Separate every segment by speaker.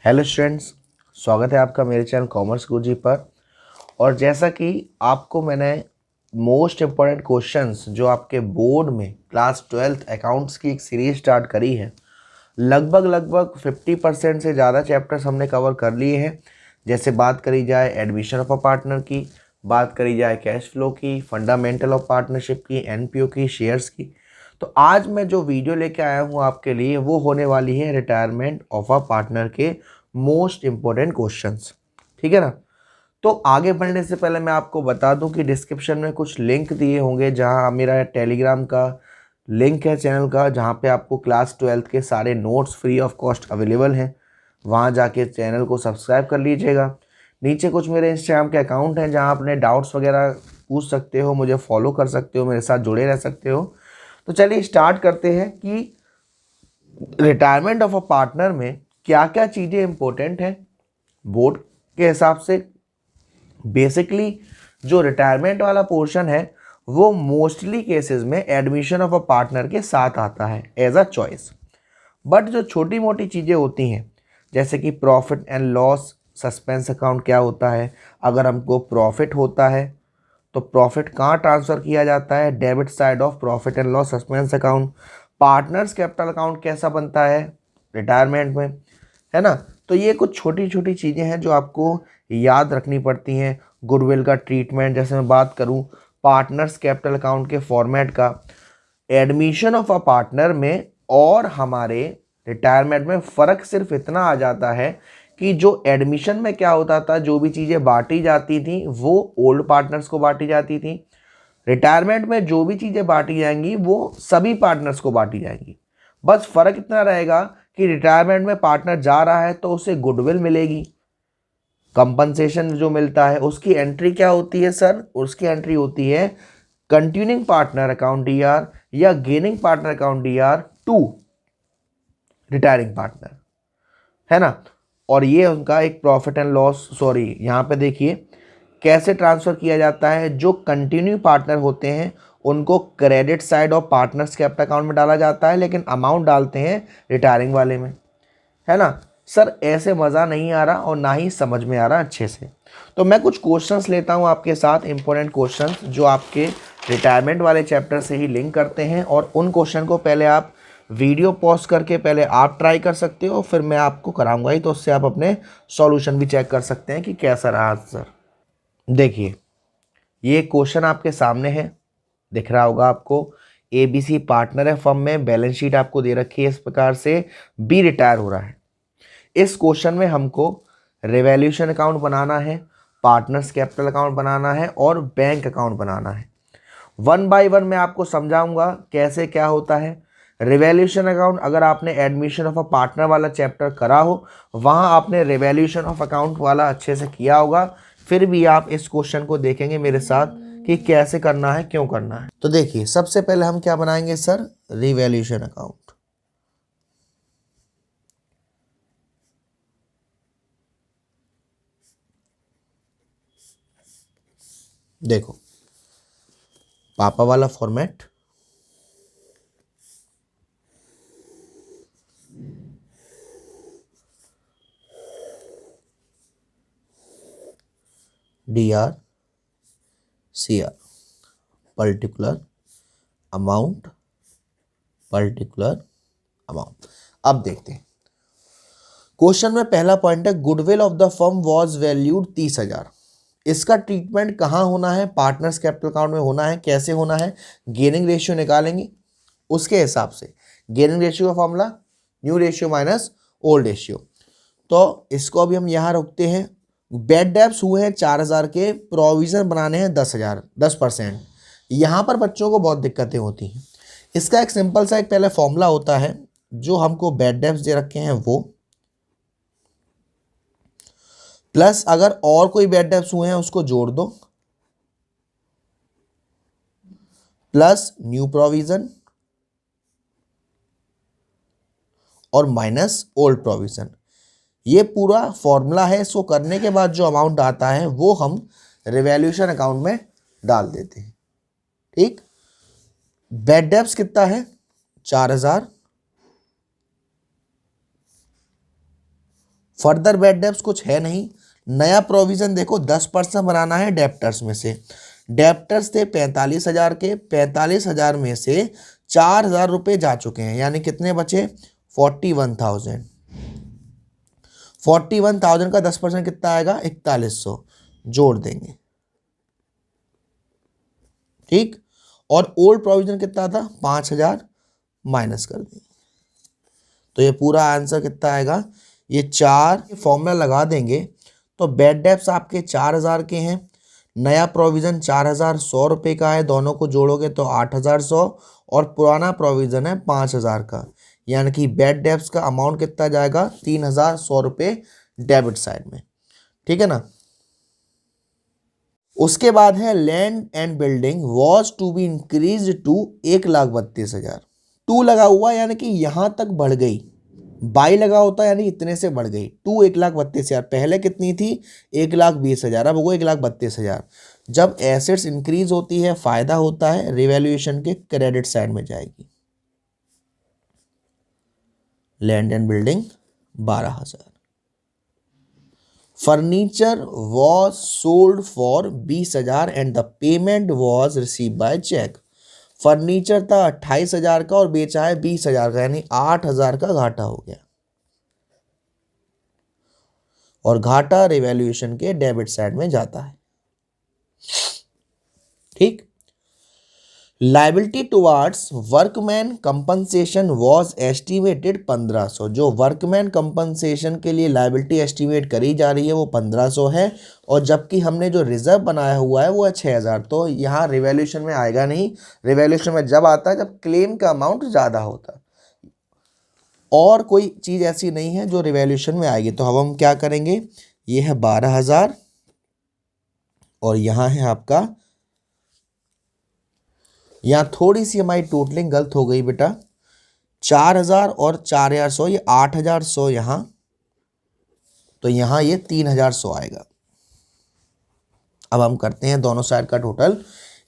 Speaker 1: Hello students, स्वागत है आपका मेरे चैनल कॉमर्स गुरुजी पर। और जैसा कि आपको मैंने मोस्ट इम्पॉर्टेंट क्वेश्चंस जो आपके बोर्ड में क्लास 12th अकाउंट्स की एक सीरीज स्टार्ट करी है, लगभग 50% से ज़्यादा चैप्टर्स हमने कवर कर लिए हैं। जैसे बात करी जाए एडमिशन ऑफ अ पार्टनर की, बात करी जाए कैश फ्लो की, फंडामेंटल ऑफ पार्टनरशिप की, एनपीओ की, शेयर्स की। तो आज मैं जो वीडियो लेके आया हूँ आपके लिए वो होने वाली है रिटायरमेंट ऑफ अ पार्टनर के मोस्ट इम्पोर्टेंट क्वेश्चंस। ठीक है ना। तो आगे बढ़ने से पहले मैं आपको बता दूं कि डिस्क्रिप्शन में कुछ लिंक दिए होंगे, जहां मेरा टेलीग्राम का लिंक है चैनल का, जहां पे आपको क्लास 12th के सारे notes free of cost available हैं। वहां जाके चैनल को सब्सक्राइब कर लीजिएगा। नीचे कुछ मेरे इंस्टाग्राम के अकाउंट हैं जहां अपने डाउट्स वगैरह पूछ सकते हो, मुझे फॉलो कर सकते हो, मेरे साथ जुड़े रह सकते हो। तो चलिए स्टार्ट करते हैं कि रिटायरमेंट ऑफ अ पार्टनर में क्या क्या चीज़ें इंपॉर्टेंट हैं बोर्ड के हिसाब से। बेसिकली जो रिटायरमेंट वाला पोर्शन है वो मोस्टली केसेस में एडमिशन ऑफ अ पार्टनर के साथ आता है एज अ चॉइस। बट जो छोटी मोटी चीज़ें होती हैं जैसे कि profit and loss suspense account क्या होता है, अगर हमको प्रॉफिट होता है तो प्रॉफिट कहाँ ट्रांसफ़र किया जाता है, debit side of profit and loss suspense account. Partners capital account कैसा बनता है रिटायरमेंट में, है ना। तो ये कुछ छोटी छोटी चीज़ें हैं जो आपको याद रखनी पड़ती हैं। गुडविल का ट्रीटमेंट, जैसे मैं बात करूं पार्टनर्स कैपिटल अकाउंट के फॉर्मेट का, एडमिशन ऑफ अ पार्टनर में और हमारे रिटायरमेंट में फ़र्क सिर्फ इतना आ जाता है कि जो एडमिशन में क्या होता था, जो भी चीज़ें बांटी जाती थी वो ओल्ड पार्टनर्स को बांटी जाती थी। रिटायरमेंट में जो भी चीज़ें बांटी जाएंगी वो सभी पार्टनर्स को बांटी जाएंगी। बस फ़र्क इतना रहेगा कि रिटायरमेंट में पार्टनर जा रहा है तो उसे गुडविल मिलेगी, कंपनसेशन जो मिलता है उसकी एंट्री क्या होती है सर, उसकी एंट्री होती है कंटिन्यूइंग पार्टनर अकाउंट डीआर या gaining partner account DR to retiring partner, है ना। और ये उनका एक प्रॉफिट एंड लॉस, सॉरी यहाँ पे देखिए कैसे ट्रांसफ़र किया जाता है। जो कंटिन्यू पार्टनर होते हैं उनको credit side of partners capital account में डाला जाता है, लेकिन अमाउंट डालते हैं रिटायरिंग वाले में, है ना। सर ऐसे मज़ा नहीं आ रहा और ना ही समझ में आ रहा अच्छे से। तो मैं कुछ क्वेश्चंस लेता हूं आपके साथ, इंपॉर्टेंट क्वेश्चंस जो आपके रिटायरमेंट वाले चैप्टर से ही लिंक करते हैं, और उन क्वेश्चन को पहले आप वीडियो पॉज करके पहले आप ट्राई कर सकते हो, फिर मैं आपको कराऊंगा ही, तो उससे आप अपने सॉल्यूशन भी चेक कर सकते हैं कि कैसा रहा आंसर। देखिए ये क्वेश्चन आपके सामने है, दिख रहा होगा आपको। एबीसी पार्टनर है फर्म में, बैलेंस शीट आपको दे रखी है इस प्रकार से, बी रिटायर हो रहा है। इस क्वेश्चन में हमको रिवैल्यूएशन अकाउंट बनाना है, पार्टनर्स कैपिटल अकाउंट बनाना है और बैंक अकाउंट बनाना है। वन बाय वन मैं आपको समझाऊंगा कैसे क्या होता है। रिवैल्यूएशन अकाउंट, अगर आपने एडमिशन ऑफ अ पार्टनर वाला चैप्टर करा हो वहां आपने रिवैल्यूएशन ऑफ अकाउंट वाला अच्छे से किया होगा, फिर भी आप इस क्वेश्चन को देखेंगे मेरे साथ कि कैसे करना है, क्यों करना है। तो देखिए सबसे पहले हम क्या बनाएंगे सर, रिवैल्यूएशन अकाउंट। देखो पापा वाला format, D R C R, particular amount, particular amount. अब देखते हैं क्वेश्चन में पहला पॉइंट है goodwill of the firm was valued 30,000। इसका ट्रीटमेंट कहाँ होना है, पार्टनर्स कैपिटल अकाउंट में होना है। कैसे होना है, गेनिंग रेशियो निकालेंगे, उसके हिसाब से गेनिंग रेशियो का formula new ratio minus old ratio. तो इसको अभी हम यहाँ रखते हैं। बैड डेब्ट्स हुए हैं 4,000 के, प्रोविजन बनाने हैं 10,000, 10%। यहाँ पर बच्चों को बहुत दिक्कतें होती हैं। इसका एक सिंपल सा एक पहले फॉर्मूला होता है, जो हमको बैड डेब्ट्स दे रखे हैं वो, प्लस अगर और कोई बैड डेब्ट्स हुए हैं उसको जोड़ दो, प्लस न्यू प्रोविजन और माइनस ओल्ड प्रोविजन। ये पूरा फॉर्मूला है। इसको करने के बाद जो अमाउंट आता है वो हम रिवैल्यूएशन अकाउंट में डाल देते हैं। ठीक, बैड डेब्ट्स कितना है 4,000, फर्दर बैड डेब्ट्स कुछ है नहीं। नया प्रोविजन देखो 10% बनाना है डेप्टर्स में से। डेप्टर्स थे 45,000 के, 45,000 में से 4,000 रुपये जा चुके हैं, यानी कितने बचे 41,000। 41,000 का 10% कितना आएगा 4100, जोड़ देंगे। ठीक, और ओल्ड प्रोविजन कितना था 5,000, माइनस कर देंगे। तो ये पूरा आंसर कितना आएगा, ये 4 फॉर्मूला लगा देंगे तो बैड डेब्ट्स आपके 4,000 के हैं, नया प्रोविजन 4,100 रुपये का है, दोनों को जोड़ोगे तो 8,100, और पुराना प्रोविजन है 5,000 का, यानी कि बैड डेब्ट्स का अमाउंट कितना जाएगा 3,100 रुपये डेबिट साइड में। ठीक है ना। उसके बाद है land and building was to be increase to 1,32,000। 2 लगा हुआ यानी कि यहां तक बढ़ गई, बाई लगा होता यानी इतने से बढ़ गई। 1,32,000 पहले कितनी थी 1,20,000, अब वो 1,32,000। जब एसेट्स इंक्रीज होती है फायदा होता है, रिवैल्यूएशन के क्रेडिट साइड में जाएगी। Land and building 12,000। Furniture was sold for 20,000 and the payment was receive by cheque. Furniture था 28,000 का और बेचा है 20,000 का, यानी 8,000 का घाटा हो गया, और घाटा रिवैल्यूएशन के डेबिट साइड में जाता है। ठीक। Liability towards workman compensation was estimated 1,500। जो वर्कमैन कंपनसेशन के लिए लाइबिलिटी एस्टिमेट करी जा रही है वो 1,500 है, और जबकि हमने जो रिजर्व बनाया हुआ है वो है 6,000। तो यहाँ रिवैल्यूएशन में आएगा नहीं, रिवैल्यूएशन में जब आता है जब क्लेम का अमाउंट ज़्यादा होता है, और कोई चीज़ ऐसी नहीं है जो रिवैल्यूएशन में आएगी। तो अब हम क्या करेंगे, ये है 12,000 और यहाँ है आपका, यहाँ थोड़ी सी हमारी टोटलिंग गलत हो गई बेटा, 4,000 और 4,100, ये 8,100 यहाँ, तो यहाँ ये 3,100 आएगा। अब हम करते हैं दोनों साइड का टोटल।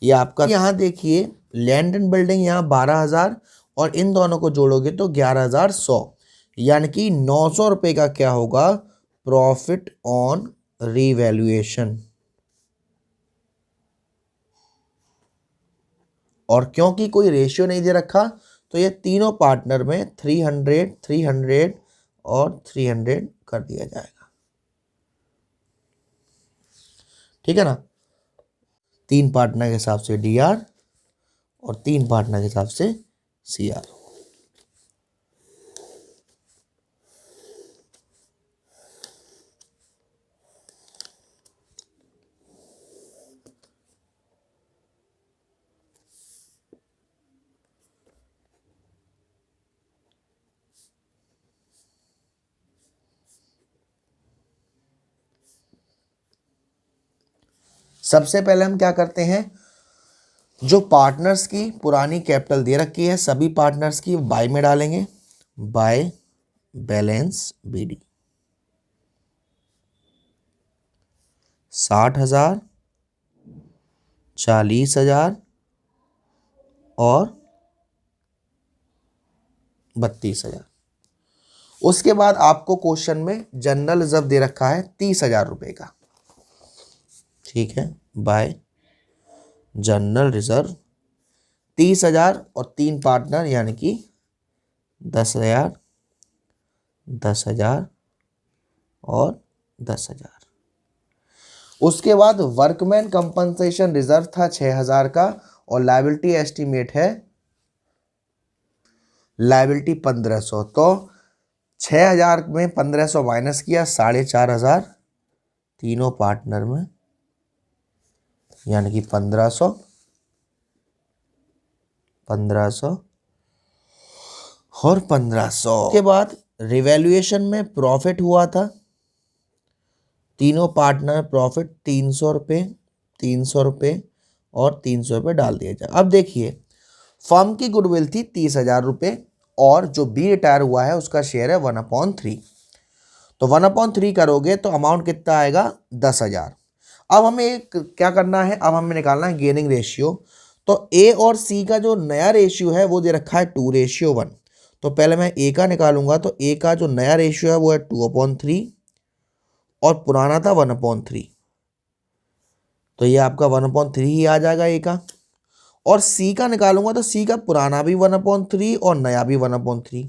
Speaker 1: ये आपका यहाँ देखिए लैंड एंड बिल्डिंग यहाँ 12,000 और इन दोनों को जोड़ोगे तो 11,100, यानी कि 900 रुपये का क्या होगा प्रॉफिट ऑन रिवैल्यूएशन। और क्योंकि कोई रेशियो नहीं दे रखा तो ये तीनों पार्टनर में 300, 300 और 300 कर दिया जाएगा। ठीक है ना। 3 पार्टनर के हिसाब से DR और 3 पार्टनर के हिसाब से CR। सबसे पहले हम क्या करते हैं, जो पार्टनर्स की पुरानी कैपिटल दे रखी है सभी पार्टनर्स की बाय में डालेंगे, बाय बैलेंस BD। 60,000, 40,000 और 32,000। उसके बाद आपको क्वेश्चन में जनरल रिजर्व दे रखा है 30,000 रुपये का। ठीक है, बाय जनरल रिजर्व 30,000 और 3 पार्टनर यानी कि 10,000, 10,000 और 10,000। उसके बाद वर्कमैन कंपनसेशन रिजर्व था 6,000 का और लायबिलिटी एस्टीमेट है लायबिलिटी 1,500। तो 6,000 में 1,500 माइनस किया 4,500 तीनों पार्टनर में, यानी कि 1,500, 1,500 और 1,500। के बाद रिवैल्यूएशन में प्रॉफिट हुआ था तीनों पार्टनर, प्रॉफिट 300 रुपये, 300 रुपये और 300 रुपये डाल दिया जाए। अब देखिए फर्म की गुडविल थी 30,000 रुपये और जो बी रिटायर हुआ है उसका शेयर है 1/3। तो 1/3 करोगे तो अमाउंट कितना आएगा 10,000। अब हमें क्या करना है, अब हमें निकालना है गेनिंग रेशियो। तो ए और सी का जो नया रेशियो है वो दे रखा है 2:1। तो पहले मैं ए का निकालूंगा, तो ए का जो नया रेशियो है वो है 2/3 और पुराना था 1/3, तो ये आपका 1/3 ही आ जाएगा ए का। और सी का निकालूंगा तो सी का पुराना भी 1/3 और नया भी 1/3,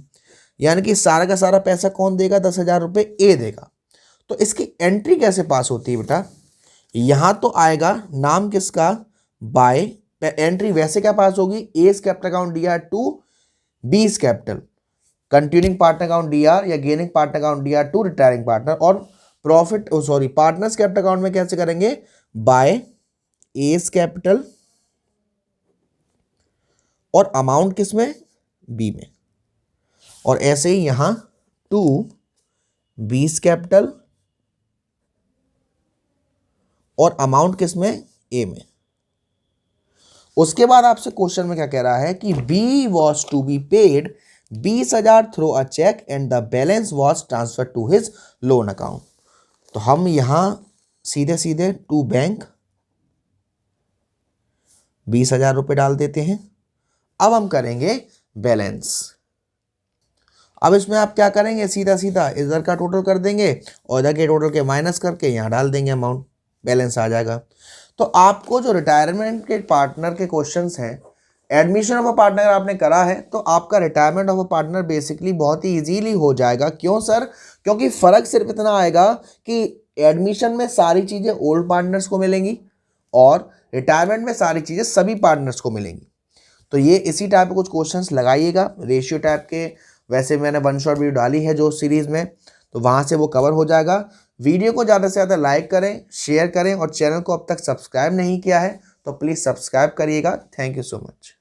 Speaker 1: यानी कि सारा का सारा पैसा कौन देगा, 10,000 रुपये ए देगा। तो इसकी एंट्री कैसे पास होती है बेटा, यहां तो आएगा नाम किसका, बाय, एंट्री वैसे क्या पास होगी, S capital account D R to B's capital, continuing partner account D R या gaining partner account D R to retiring partner. और profit sorry partners capital account में कैसे करेंगे, बाय एस कैपिटल और amount किस में, B में। और ऐसे ही यहां टू बीस कैपिटल और अमाउंट किस में, ए में। उसके बाद आपसे क्वेश्चन में क्या कह रहा है कि B was to be paid 20,000 through a cheque and the balance was transfer to his loan account. तो हम यहां सीधे सीधे टू बैंक 20,000 रुपये डाल देते हैं। अब हम करेंगे बैलेंस। अब इसमें आप क्या करेंगे, सीधा सीधा इधर का टोटल कर देंगे और इधर के टोटल के माइनस करके यहाँ डाल देंगे अमाउंट, बैलेंस आ जाएगा। तो आपको जो रिटायरमेंट के पार्टनर के क्वेश्चंस हैं, एडमिशन ऑफ अ पार्टनर आपने करा है तो आपका retirement of a partner basically बहुत ही इजीली हो जाएगा। क्यों सर, क्योंकि फर्क सिर्फ इतना आएगा कि एडमिशन में सारी चीज़ें ओल्ड पार्टनर्स को मिलेंगी और रिटायरमेंट में सारी चीज़ें सभी पार्टनर्स को मिलेंगी। तो ये इसी टाइप के कुछ क्वेश्चंस लगाइएगा रेशियो टाइप के। वैसे मैंने वन शॉट वीडियो डाली है जो सीरीज़ में, तो वहाँ से वो कवर हो जाएगा। वीडियो को ज़्यादा से ज़्यादा लाइक करें, शेयर करें और चैनल को अब तक सब्सक्राइब नहीं किया है तो प्लीज़ सब्सक्राइब करिएगा। Thank you so much.